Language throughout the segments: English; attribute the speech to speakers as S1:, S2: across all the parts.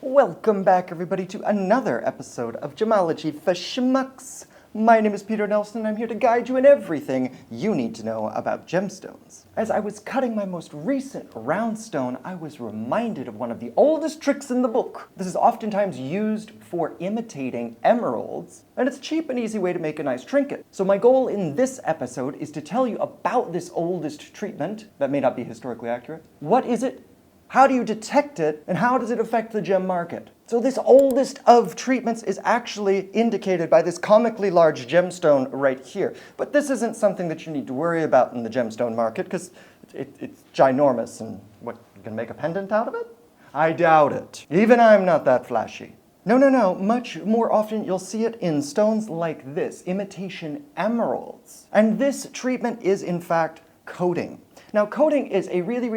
S1: Welcome back, everybody, to another episode of Gemology for Schmucks. My name is Peter Nelson, and I'm here to guide you in everything you need to know about gemstones. As I was cutting my most recent round stone, I was reminded of one of the oldest tricks in the book. This is oftentimes used for imitating emeralds, and it's a cheap and easy way to make a nice trinket. So my goal in this episode is to tell you about this oldest treatment that may not be historically accurate. What is it? How do you detect it, and how does it affect the gem market? So this oldest of treatments is actually indicated by this comically large gemstone right here. But this isn't something that you need to worry about in the gemstone market, because it's ginormous, and what, you can make a pendant out of it? I doubt it. Even I'm not that flashy. No. Much more often you'll see it in stones like this, imitation emeralds. And this treatment is, in fact, coating. Now, coating is a really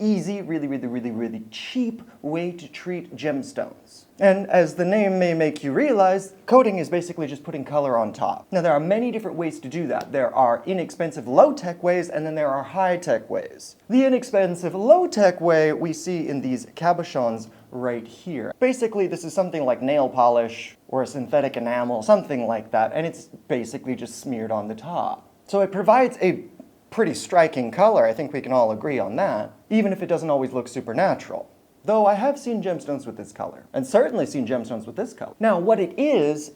S1: easy, really cheap way to treat gemstones. And as the name may make you realize, coating is basically just putting color on top. Now, there are many different ways to do that. There are inexpensive, low-tech ways, and then there are high-tech ways. The inexpensive, low-tech way we see in these cabochons right here. Basically, this is something like nail polish or a synthetic enamel, something like that, and it's basically just smeared on the top. So it provides a pretty striking color, I think we can all agree on that, even if it doesn't always look supernatural. Though I have seen gemstones with this color, and certainly seen gemstones with this color. Now, what it is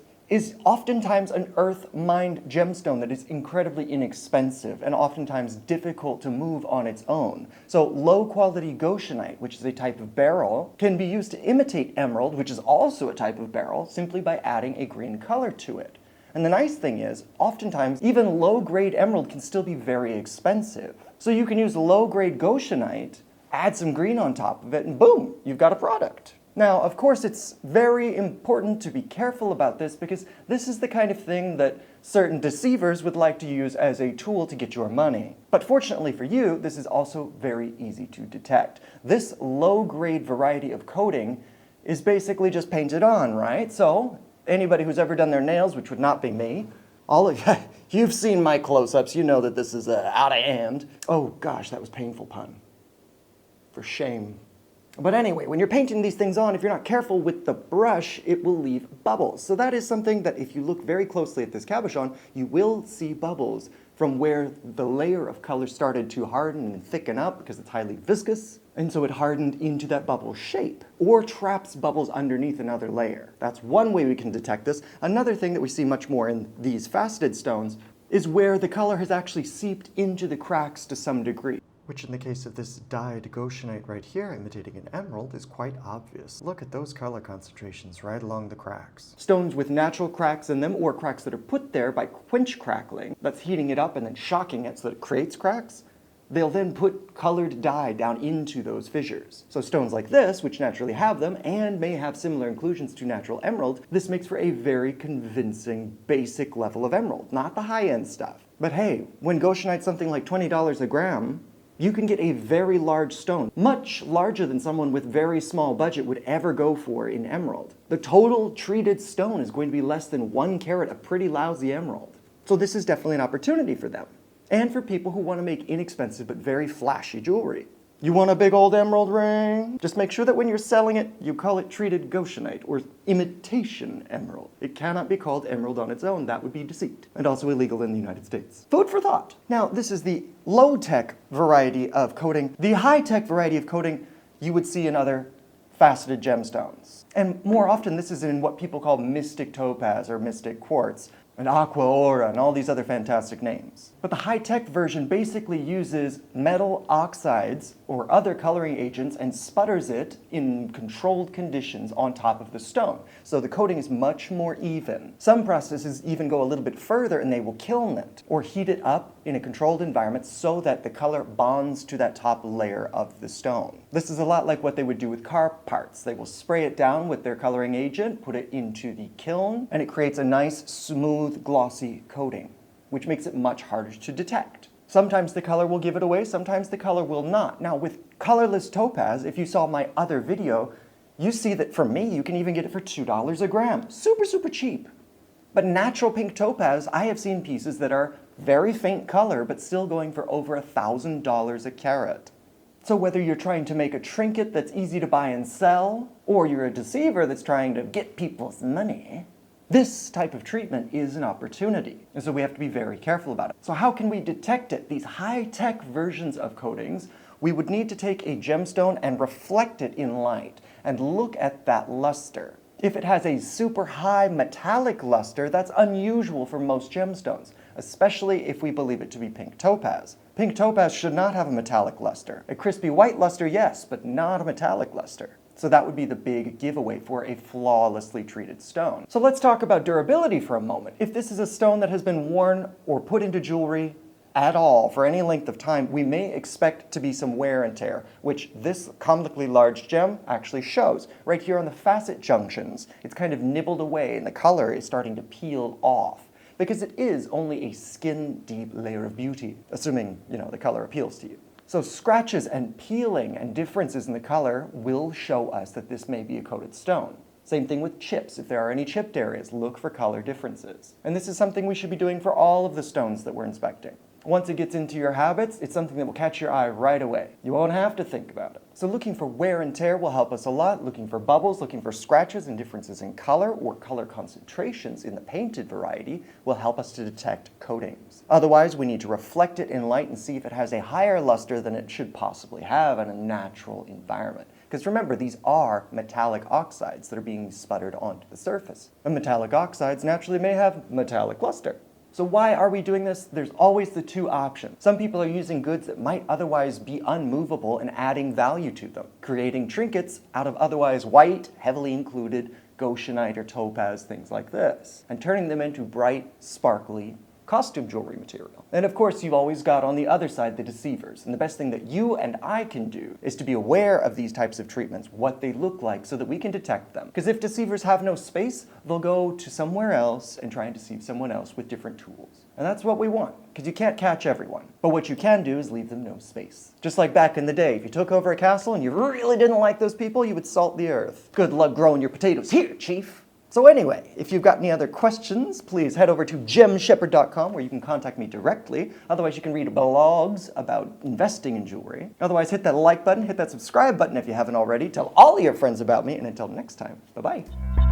S1: oftentimes an earth-mined gemstone that is incredibly inexpensive and oftentimes difficult to move on its own. So low-quality goshenite, which is a type of beryl, can be used to imitate emerald, which is also a type of beryl, simply by adding a green color to it. And the nice thing is, oftentimes, even low-grade emerald can still be very expensive. So you can use low-grade goshenite, add some green on top of it, and boom, you've got a product. Now, of course, it's very important to be careful about this because this is the kind of thing that certain deceivers would like to use as a tool to get your money. But fortunately for you, this is also very easy to detect. This low-grade variety of coating is basically just painted on, right? So anybody who's ever done their nails, which would not be me, all of you, you've seen my close-ups, you know that this is out of hand. Oh gosh, that was a painful pun. For shame. But anyway, when you're painting these things on, if you're not careful with the brush, it will leave bubbles. So that is something that if you look very closely at this cabochon, you will see bubbles from where the layer of color started to harden and thicken up because it's highly viscous. And so it hardened into that bubble shape, or traps bubbles underneath another layer. That's one way we can detect this. Another thing that we see much more in these faceted stones is where the color has actually seeped into the cracks to some degree, which in the case of this dyed goshenite right here, imitating an emerald, is quite obvious. Look at those color concentrations right along the cracks. Stones with natural cracks in them, or cracks that are put there by quench crackling, that's heating it up and then shocking it so that it creates cracks, they'll then put colored dye down into those fissures. So stones like this, which naturally have them and may have similar inclusions to natural emerald, this makes for a very convincing basic level of emerald, not the high-end stuff. But hey, when goshenite's something like $20 a gram, you can get a very large stone, much larger than someone with very small budget would ever go for in emerald. The total treated stone is going to be less than 1 carat, a pretty lousy emerald. So this is definitely an opportunity for them. And for people who want to make inexpensive but very flashy jewelry. You want a big old emerald ring? Just make sure that when you're selling it, you call it treated goshenite or imitation emerald. It cannot be called emerald on its own. That would be deceit, and also illegal in the United States. Food for thought. Now, this is the low-tech variety of coating. The high-tech variety of coating you would see in other faceted gemstones. And more often, this is in what people call mystic topaz or mystic quartz, and aqua aura, and all these other fantastic names. But the high-tech version basically uses metal oxides or other coloring agents and sputters it in controlled conditions on top of the stone. So the coating is much more even. Some processes even go a little bit further and they will kiln it or heat it up in a controlled environment so that the color bonds to that top layer of the stone. This is a lot like what they would do with car parts. They will spray it down with their coloring agent, put it into the kiln, and it creates a nice, smooth, glossy coating, which makes it much harder to detect. Sometimes the color will give it away, sometimes the color will not. Now with colorless topaz, if you saw my other video, you see that for me, you can even get it for $2 a gram. Super cheap. But natural pink topaz, I have seen pieces that are very faint color, but still going for over $1,000 a carat. So whether you're trying to make a trinket that's easy to buy and sell, or you're a deceiver that's trying to get people's money, this type of treatment is an opportunity, and so we have to be very careful about it. So how can we detect it? These high-tech versions of coatings, we would need to take a gemstone and reflect it in light and look at that luster. If it has a super high metallic luster, that's unusual for most gemstones, especially if we believe it to be pink topaz. Pink topaz should not have a metallic luster. A crispy white luster, yes, but not a metallic luster. So that would be the big giveaway for a flawlessly treated stone. So let's talk about durability for a moment. If this is a stone that has been worn or put into jewelry at all for any length of time, we may expect to be some wear and tear, which this comically large gem actually shows. Right here on the facet junctions, it's kind of nibbled away and the color is starting to peel off, because it is only a skin-deep layer of beauty, assuming, the color appeals to you. So scratches and peeling and differences in the color will show us that this may be a coated stone. Same thing with chips. If there are any chipped areas, look for color differences. And this is something we should be doing for all of the stones that we're inspecting. Once it gets into your habits, it's something that will catch your eye right away. You won't have to think about it. So looking for wear and tear will help us a lot. Looking for bubbles, looking for scratches and differences in color or color concentrations in the painted variety will help us to detect coatings. Otherwise, we need to reflect it in light and see if it has a higher luster than it should possibly have in a natural environment. Because remember, these are metallic oxides that are being sputtered onto the surface. And metallic oxides naturally may have metallic luster. So why are we doing this? There's always the two options. Some people are using goods that might otherwise be unmovable and adding value to them, creating trinkets out of otherwise white, heavily included goshenite or topaz, things like this, and turning them into bright, sparkly costume jewelry material. And of course, you've always got on the other side the deceivers. And the best thing that you and I can do is to be aware of these types of treatments, what they look like, so that we can detect them. Because if deceivers have no space, they'll go to somewhere else and try and deceive someone else with different tools. And that's what we want, because you can't catch everyone. But what you can do is leave them no space. Just like back in the day, if you took over a castle and you really didn't like those people, you would salt the earth. Good luck growing your potatoes here, chief. So anyway, if you've got any other questions, please head over to gemshepherd.com where you can contact me directly. Otherwise, you can read blogs about investing in jewelry. Otherwise, hit that like button, hit that subscribe button if you haven't already. Tell all your friends about me, and until next time, bye-bye.